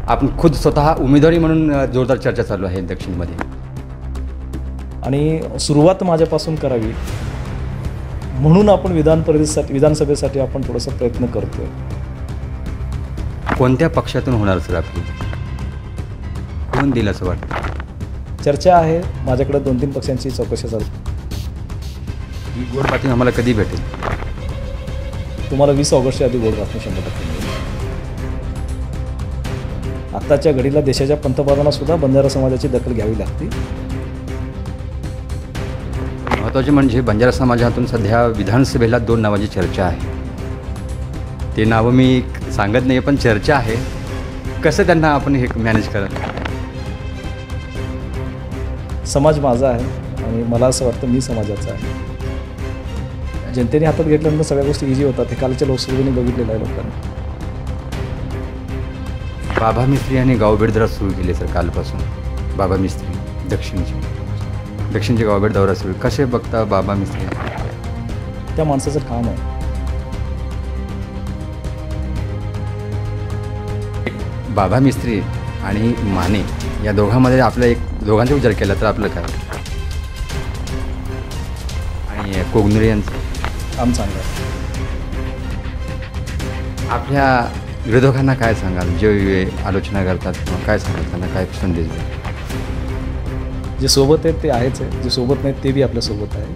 आपण खुद स्वतः उमेदवारी म्हणून जोरदार चर्चा चालू आहे दक्षिणमध्ये. आणि सुरुवात माझ्यापासून करावी म्हणून आपण विधानसभेसाठी आपण थोडासा प्रयत्न करतोय. कोणत्या पक्षातून होणार सर आपली? कोण दिलं असं वाटतं? चर्चा आहे. माझ्याकडे 2-3 पक्षांची चौकशी चालू. ही गोड बातमी आम्हाला कधी भेटेल? तुम्हाला 20 ऑगस्टच्या आधी गोड बातमी 100% मिळेल. आत्ताच्या घडीला देशाच्या पंतप्रधानांना सुद्धा बंजारा समाजाची दखल घ्यावी लागते. महत्त्वाचे म्हणजे बंजारा समाजातून सध्या विधानसभेला 2 नावाची चर्चा आहे. ते नावं मी सांगत नाही, पण चर्चा आहे. कसं त्यांना आपण हे मॅनेज करत? समाज माझा आहे आणि मला असं वाटतं मी समाजाचा आहे. जनतेने हातात घेतल्यानंतर सगळ्या गोष्टी इझी होतात. हे कालच्या लोकसभेने बघितलेलं आहे लोकांनी. बाबा मिस्त्री आणि गावभेट दौरा सुरू केले सर कालपासून. बाबा मिस्त्री दक्षिणचे गावभेट दौरा सुरू. कसे बघता बाबा मिस्त्री? त्या माणसाचं काम आहे. बाबा मिस्त्री आणि माने या दोघांमध्ये आपल्या दोघांचा विचार केला तर आपलं काय? आणि कोगनुरे यांचं काम चांगलं आहे. आपल्या विरोधकांना काय सांगाल जे आलोचना करतात किंवा काय सांगाल त्यांना? काय संदेश द्याल? जे सोबत आहेत ते आहेच आहे, जे सोबत नाहीत ते बी आपल्यासोबत आहे.